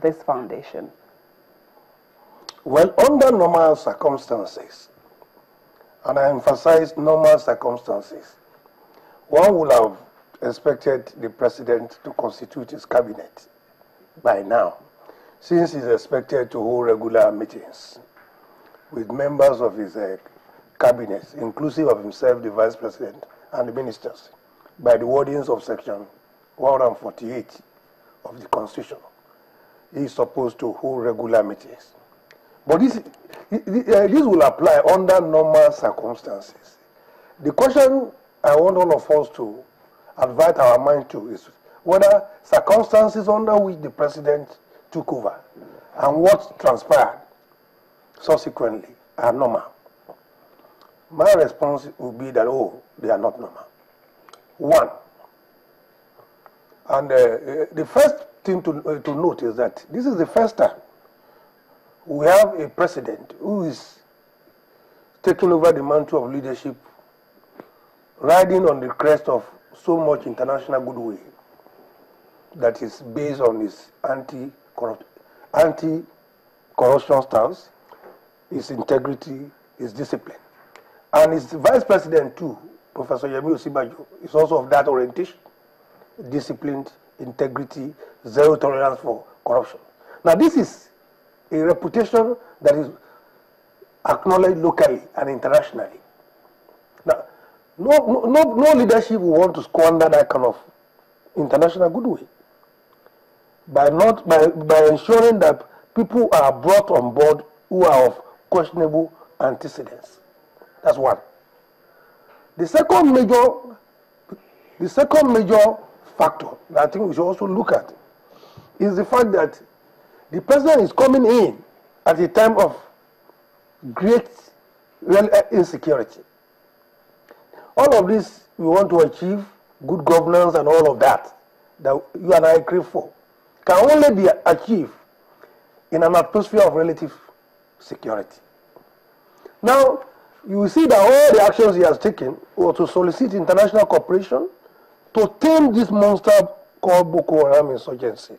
this foundation? Well, under normal circumstances, and I emphasize normal circumstances, one would have expected the president to constitute his cabinet by now, since he's expected to hold regular meetings with members of his cabinet, inclusive of himself, the vice president, and the ministers, by the wordings of section 148 of the Constitution. He is supposed to hold regular meetings. But this will apply under normal circumstances. The question I want all of us to advert our mind to is whether circumstances under which the president took over and what transpired subsequently are normal. My response would be that, oh, they are not normal. One, and the first thing to note is that this is the first time we have a president who is taking over the mantle of leadership, riding on the crest of so much international goodwill that is based on his anti-corruption stance, his integrity, his discipline. And his vice president too, Professor Yemi Osibajo, is also of that orientation: disciplined, integrity, zero tolerance for corruption. Now this is a reputation that is acknowledged locally and internationally. Now, no leadership will want to squander that kind of international goodwill by ensuring that people are brought on board who are of questionable antecedents. That's one. The second major factor that I think we should also look at is the fact that the president is coming in at a time of great insecurity. All of this we want to achieve, good governance and all of that you and I crave for, can only be achieved in an atmosphere of relative security. Now, you will see that all the actions he has taken were to solicit international cooperation to tame this monster called Boko Haram insurgency.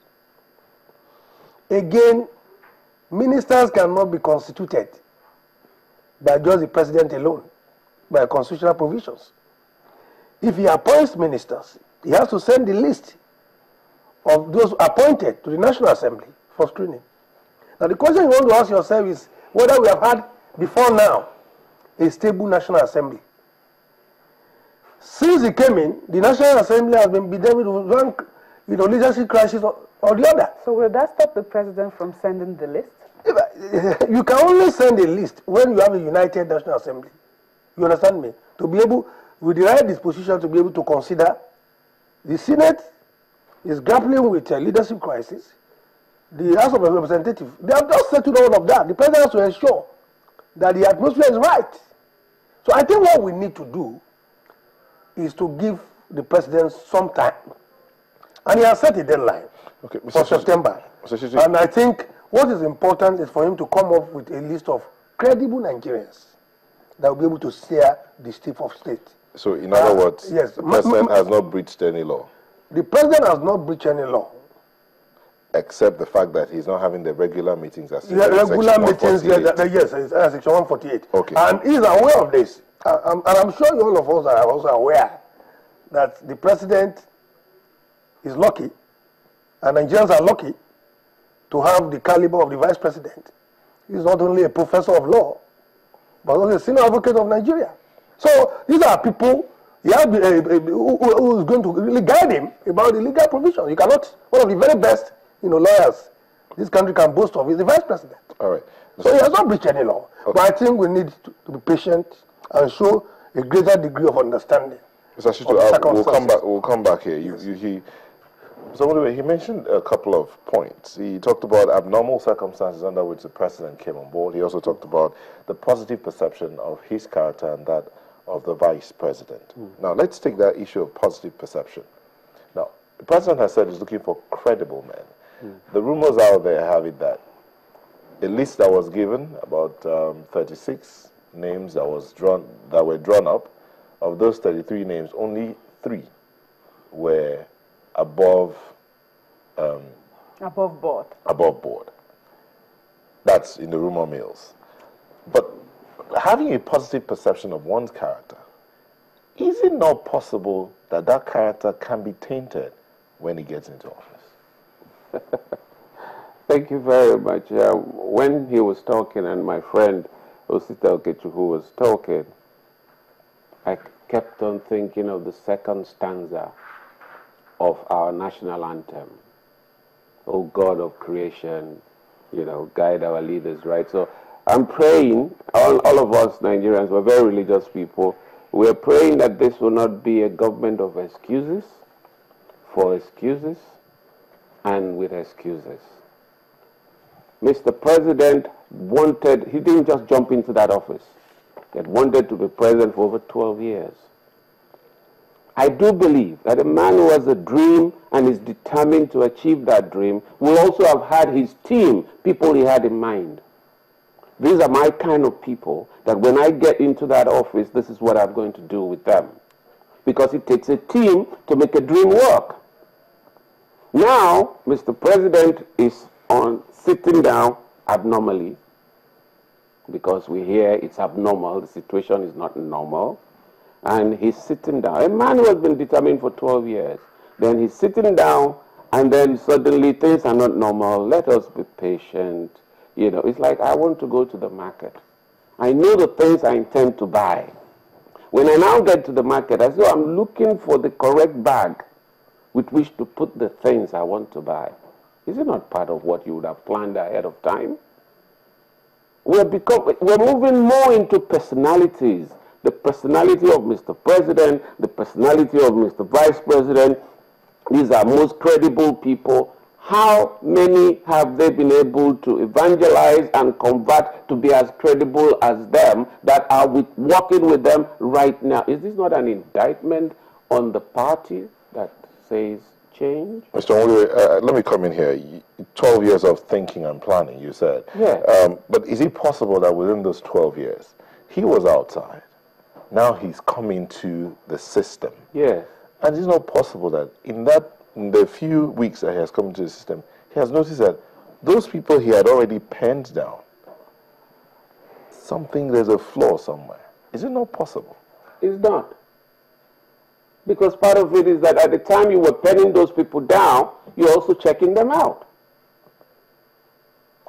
Again, ministers cannot be constituted by just the president alone, by constitutional provisions. If he appoints ministers, he has to send the list of those appointed to the National Assembly for screening. Now the question you want to ask yourself is whether we have had before now a stable National Assembly. Since he came in, the National Assembly has been dealing with one leadership crisis or the other. So will that stop the president from sending the list? You can only send a list when you have a united National Assembly. You understand me? To be able, with the right disposition, to be able to consider the Senate is grappling with a leadership crisis. The House of Representatives, they have just settled all of that. The president has to ensure that the atmosphere is right. So I think what we need to do is to give the president some time. And he has set a deadline for September. And I think what is important is for him to come up with a list of credible Nigerians that will be able to steer the state of state. So in other words, yes, the president has not breached any law? The president has not breached any law. Except the fact that he's not having the regular meetings as regular meetings, yes, Section 148. Okay. And he's aware of this. And I'm sure all of us are also aware that the president is lucky, and Nigerians are lucky to have the caliber of the vice president. He's not only a professor of law, but also a senior advocate of Nigeria. So these are people who is going to really guide him about the legal provision. You cannot, one of the very best lawyers this country can boast of is the vice president. All right. So he has not breached any law. Okay. But I think we need to be patient and show a greater degree of understanding. Mr. Shitu, we'll come back here. So anyway, he mentioned a couple of points. He talked about abnormal circumstances under which the president came on board. He also talked about the positive perception of his character and that of the vice president. Now, let's take that issue of positive perception. Now, the president has said he's looking for credible men. The rumors out there have it that a list that was given, about 36 names that were drawn up. Of those 33 names, only 3 were above Above board. Above board. That's in the rumor mills. But having a positive perception of one's character, is it not possible that that character can be tainted when he gets into office? Thank you very much. When he was talking, and my friend Osita Okechukwu was talking, I kept on thinking of the second stanza of our national anthem. Oh God of creation, you know, guide our leaders, right? So I'm praying, all of us Nigerians, we're very religious people, we're praying that this will not be a government of excuses, for excuses, and with excuses. Mr. President wanted, he didn't just jump into that office. He had wanted to be president for over 12 years. I do believe that a man who has a dream and is determined to achieve that dream will also have had his team, people he had in mind. These are my kind of people that when I get into that office, this is what I'm going to do with them. Because it takes a team to make a dream work. Now, Mr. President is sitting down abnormally, because we hear it's abnormal, the situation is not normal, and he's sitting down. A man who has been determined for 12 years, then he's sitting down, and then suddenly things are not normal. Let us be patient. You know, it's like I want to go to the market. I know the things I intend to buy. When I now get to the market, I say, oh, I'm looking for the correct bag with which to put the things I want to buy. Is it not part of what you would have planned ahead of time? We're moving more into personalities. The personality of Mr. President, the personality of Mr. Vice President. These are most credible people. How many have they been able to evangelize and convert to be as credible as them that are working with them right now? Is this not an indictment on the party that says change? Mr. Onwude, let me come in here. 12 years of thinking and planning, you said. Yeah. But is it possible that within those 12 years, he was outside, now he's come into the system? Yes. And it's not possible that in the few weeks that he has come into the system, he has noticed that those people he had already penned down, there's a flaw somewhere. Is it not possible? It's not. Because part of it is that at the time you were penning those people down, you're also checking them out.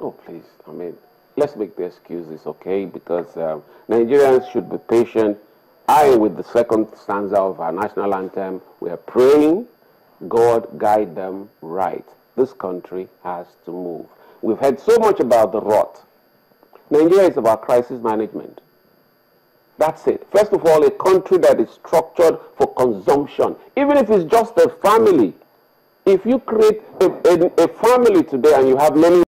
Oh, please, I mean, let's make the excuses, okay? Because Nigerians should be patient. With the second stanza of our national anthem, we are praying, God guide them right. This country has to move. We've heard so much about the rot. Nigeria is about crisis management. That's it. First of all, a country that is structured for consumption. Even if it's just a family. If you create a family today and you have many